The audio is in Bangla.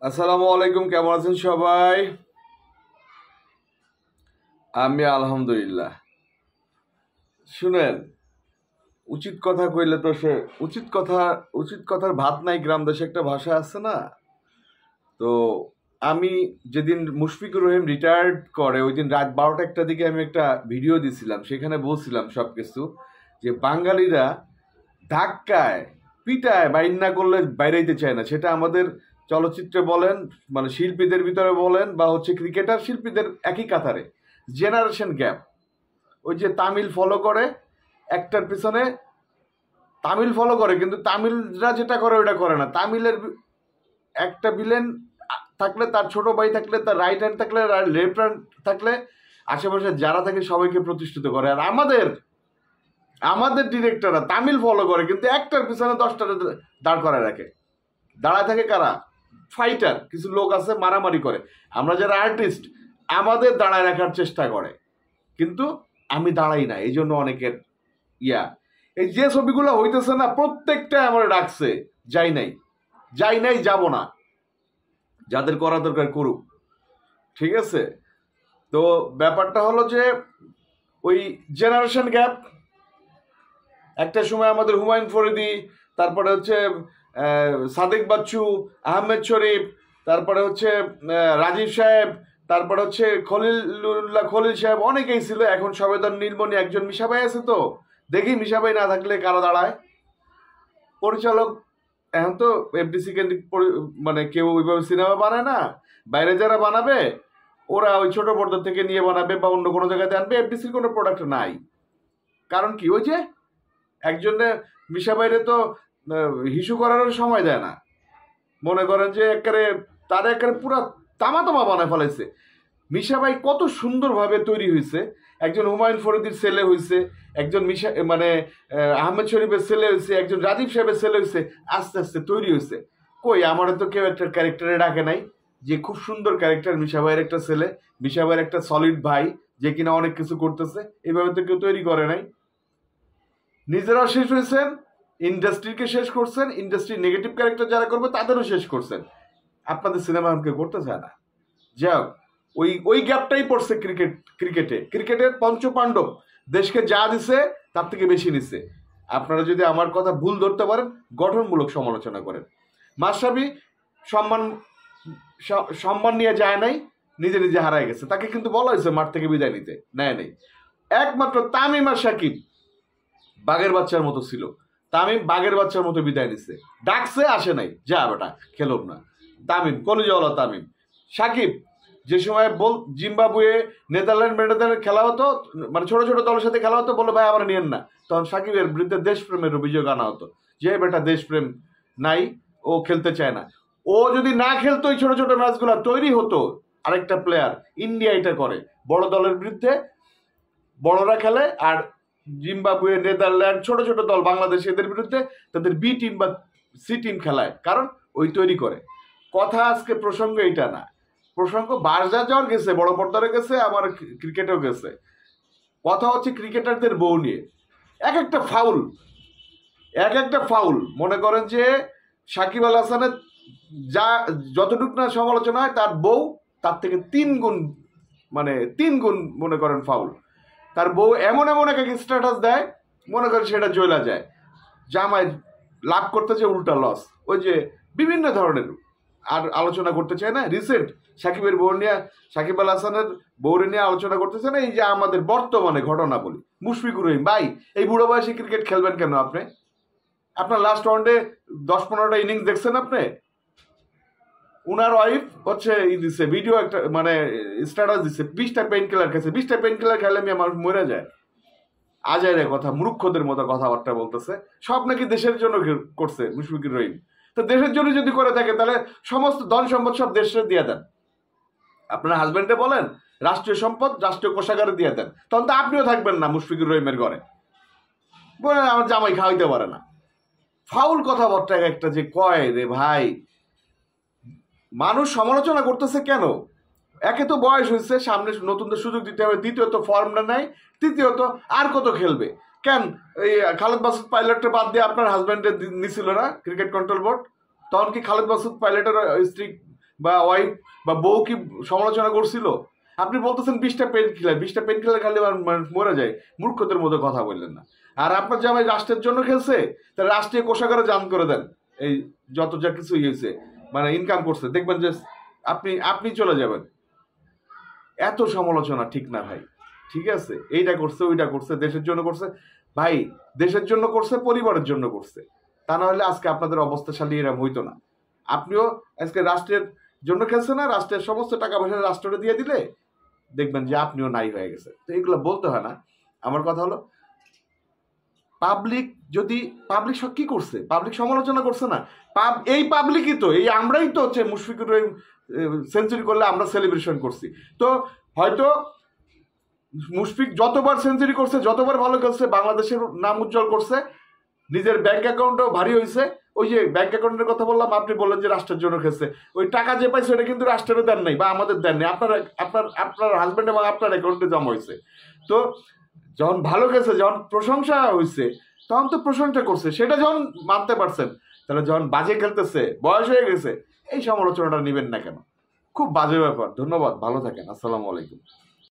আসসালামু আলাইকুম, কেমন আছেন সবাই? আমি আলহামদুলিল্লাহ। শুনেন, উচিত কথা কইলে তো সে উচিত কথার ভাত নাই গ্রাম দেশে একটা ভাষা আছে না? তো আমি যেদিন মুশফিকুর রহিম রিটায়ার্ড করে ওই দিন রাত 12টা-1টার দিকে আমি একটা ভিডিও দিছিলাম, সেখানে বলছিলাম সবকিছু যে বাঙালিরা ধাক্কায় পিটায় বাইর না করলে বাইরেইতে চায় না। সেটা আমাদের চলচ্চিত্রে বলেন, মানে শিল্পীদের ভিতরে বলেন, বা হচ্ছে ক্রিকেটার শিল্পীদের একই কাতারে। Generation gap. ওই যে তামিল ফলো করে, একটার পিছনে তামিল ফলো করে, কিন্তু তামিলরা যেটা করে ওটা করে না। তামিলের একটা ভিলেন থাকলে, তার ছোট ভাই থাকলে, তার রাইট হ্যান্ড থাকলে, লেফট হ্যান্ড থাকলে, আশেপাশে যারা থাকে সবাইকে প্রতিষ্ঠিত করে। আর আমাদের আমাদের ডিরেক্টররা তামিল ফলো করে, কিন্তু একটার পিছনে 10টা দাঁড় করায় রাখে। দাঁড়ায় থাকে কারা? ফাইটার কিছু লোক আছে, মারামারি করে। আমরা যারা আর্টিস্ট, আমাদের দাঁড়ায় রাখার চেষ্টা করে, কিন্তু আমি দাঁড়াই না। এই জন্য অনেকের ইয়া, এই যে ছবিগুলো হইতেছে না, প্রত্যেকটা আমার ডাকছে, যাই নাই, যাব না। যাদের করা দরকার করুক, ঠিক আছে? তো ব্যাপারটা হলো যে ওই জেনারেশন গ্যাপ। একটা সময় আমাদের হুমায়ুন ফরিদি, তারপরে হচ্ছে সাদেক বাচ্চু, আহমেদ শরীফ, তারপরে হচ্ছে রাজীব সাহেব, তারপরে হচ্ছে খলিল সাহেব, অনেকেই ছিল। এখন সবেদন নীলমণি, একজন মিশাভাই আছে। তো দেখি মিশাভাই না থাকলে কারা দাঁড়ায়? পরিচালক এখন তো এফডিসি কেন্দ্রিক মানে কেউ ওইভাবে সিনেমা বানায় না। বাইরে যারা বানাবে ওরা ওই ছোট পর্দা থেকে নিয়ে বানাবে বা অন্য কোনো জায়গাতে আনবে। এফডিসির কোনো প্রোডাক্ট নাই। কারণ কি? ওই যে একজনে মিশা বাইরে তো হিসু করার সময় দেয় না। মনে করেন যে একেবারে তার একেবারে পুরা তামা তামা বানায় ফেলাইছে। মিশা ভাই কত সুন্দরভাবে তৈরি হয়েছে। একজন হুমায়ুন ফরিদির ছেলে হয়েছে, একজন মানে আহমেদ শরীফের ছেলে হয়েছে, একজন রাজীব সাহেবের ছেলে হয়েছে। আস্তে আস্তে তৈরি হয়েছে। কই, আমারও তো কেউ একটা ক্যারেক্টারে ডাকে নাই যে খুব সুন্দর ক্যারেক্টার মিশা ভাইয়ের একটা ছেলে, মিশা ভাইয়ের একটা সলিড ভাই, যে কিনা অনেক কিছু করতেছে। এইভাবে তো কেউ তৈরি করে নাই। নিজেরা শেষ হয়েছেন, ইন্ডাস্ট্রিকে শেষ করছেন, ইন্ডাস্ট্রির নেগেটিভ ক্যারেক্টার যারা করবে তাদেরও শেষ করছেন। আপনাদের সিনেমা আমাকে করতে চায় না। যাক, ওই ওই গ্যাপটাই পড়ছে ক্রিকেটের পঞ্চপাণ্ডব দেশকে যা দিছে তার থেকে বেশি নিছে। আপনারা যদি আমার কথা ভুল ধরতে পারেন, গঠনমূলক সমালোচনা করেন। মাশরাফি সম্মান সম্মান নিয়ে যায় নাই, নিজে নিজে হারায় গেছে। তাকে কিন্তু বলা হয়েছে মাঠ থেকে বিদায় নিতে, নেয় নাই। একমাত্র তামিম আর সাকিব বাঘের বাচ্চার মতো ছিল। তামিম বাঘের বাচ্চার মতো বিদায় নিচ্ছে, ডাকছে আসে নাই, যা বেটা খেলোম না। তামিম কলিজাওয়ালা তামিম। সাকিব যে সময় জিম্বাবুয়ে, নেদারল্যান্ড খেলা হতো, মানে ছোট ছোট দলের সাথে খেলা হতো, বলে ভাই আমার নিয়েন না, তখন সাকিবের বিরুদ্ধে দেশপ্রেমের অভিযোগ আনা হতো যে বেটা দেশপ্রেম নাই, ও খেলতে চায় না। ও যদি না খেলতো, ওই ছোট ছোট ম্যাচগুলো তৈরি হতো আরেকটা প্লেয়ার। ইন্ডিয়া এটা করে, বড় দলের বিরুদ্ধে বড়রা খেলে, আর জিম্বাবুয়ে, নেদারল্যান্ড, ছোট ছোট দল বাংলাদেশ, এদের বিরুদ্ধে তাদের বি টিম বা সি টিম খেলায়, কারণ ওই তৈরি করে। কথা আজকে প্রসঙ্গ এইটা না, প্রসঙ্গ বারজা যাওয়ার গেছে, বড় পর্দারে গেছে, আমার ক্রিকেটেও গেছে। কথা হচ্ছে ক্রিকেটারদের বউ নিয়ে। এক একটা ফাউল মনে করেন যে সাকিব আল হাসানের যা যতটুকু না সমালোচনা হয়, তার বউ তার থেকে 3 গুণ, মানে 3 গুণ মনে করেন ফাউল। তার বউ এমন এমন এক স্ট্যাটাস দেয়, মনে করেন সেটা চলে যায়। জামাই লাভ করতেছে, উল্টা লস। ওই যে বিভিন্ন ধরনের, আর আলোচনা করতে চায় না। রিসেন্ট সাকিবের বউ নিয়ে, সাকিব আল হাসানের বউরে নিয়ে আলোচনা করতেছে না। এই যে আমাদের বর্তমানে ঘটনা বলি, মুশফিকুর রহিম ভাই, এই বুড়ো বয়সে ক্রিকেট খেলবেন কেন আপনি? আপনার লাস্ট ওয়ানডে 10-15টা ইনিংস দেখছেন আপনি? উনার ওয়াইফ হচ্ছে দিচ্ছে ভিডিও, একটা মানে স্ট্যাটাস দিচ্ছে, 20টা পেইন কিলার খেয়েছে। 20টা পেইন কিলার খেলে মানুষ মরে যায়। আজাইরে কথা, মূর্খদের মতো কথাবার্তা বলতেছে। সব নাকি দেশের জন্য করছে মুশফিকুর রহিম। তো দেশের জন্য যদি করে থাকে, তাহলে সমস্ত ধন সম্পদ সব দেশে দিয়ে দেন। আপনার হাজবেন্ডে বলেন রাষ্ট্রীয় সম্পদ রাষ্ট্রীয় কোষাগারে দিয়ে দেন, তখন তো আপনিও থাকবেন না মুশফিকুর রহিমের ঘরে। বলে আমার জামাই খাওয়াইতে পারে না। ফাউল কথাবার্তা একটা যে কয় রে ভাই, মানুষ সমালোচনা করতেছে কেন? একে তো বয়স হয়েছে, সামনে নতুনদের সুযোগ দিতে হবে, দ্বিতীয়ত ফর্মটা নাই, তৃতীয়ত আর কত খেলবে? কেন এই খালেদ মাসুদ পাইলটটা বাদ দিয়ে আপনার হাজব্যান্ডের নিছিল না ক্রিকেট কন্ট্রোল বোর্ড? তখন কি খালেদ মাসুদ পাইলটের স্ত্রী বা ওয়াইফ বা বউ কি সমালোচনা করছিল? আপনি বলতেছেন 20টা পেন কিলার খালি মরে যায়। মূর্খদের মতো কথা বললেন না। আর আপনার জামাই রাষ্ট্রের জন্য খেলছে, তাহলে রাষ্ট্রীয় কোষাগারে জান করে দেন। এই যত যা কিছু হয়েছে মানে ইনকাম করছে, দেখবেন যে আপনি চলে যাবেন। এত সমালোচনা ঠিক না ভাই, ঠিক আছে? এইটা করছে, ওইটা করছে, দেশের জন্য করছে। ভাই দেশের জন্য করছে, পরিবারের জন্য করছে, তা না হলে আজকে আপনাদের অবস্থাশালী এরম হইতো না। আপনিও আজকে রাষ্ট্রের জন্য খেলছে না, রাষ্ট্রের সমস্ত টাকা পয়সা রাষ্ট্রটা দিয়ে দিলে দেখবেন যে আপনিও নাই হয়ে গেছে। তো এগুলো বলতে হয় না। আমার কথা হলো, পাবলিক কি করছে? পাবলিক সমালোচনা করছে না? এই পাবলিকই তো, এই আমরাই তো হচ্ছে মুশফিকুর রহিম সেঞ্চুরি করলে আমরা সেলিব্রেশন করছি। তো হয়তো মুশফিক যতবার সেঞ্চুরি করছে, যতবার ভালো খেলছে, বাংলাদেশের নাম উজ্জ্বল করছে, নিজের ব্যাংক অ্যাকাউন্টও ভারী হয়েছে। ওই যে ব্যাংক অ্যাকাউন্টের কথা বললাম, আপনি বললেন যে রাষ্ট্রের জন্য খেলছে, ওই টাকা যে পাইছে ওটা কিন্তু রাষ্ট্রেরও দেন নাই বা আমাদের দেন নাই, আপনার হাজব্যান্ড এবং আপনার অ্যাকাউন্টে জমা হয়েছে। তো যখন ভালো খেলছে, যখন প্রশংসা হয়েছে, তখন তো প্রশংসা করছে, সেটা যখন মানতে পারছেন, তাহলে যখন বাজে খেলতেছে, বয়স হয়ে গেছে, এই সমালোচনাটা নেবেন না কেন? খুব বাজে ব্যাপার। ধন্যবাদ, ভালো থাকেন, আসসালামু আলাইকুম।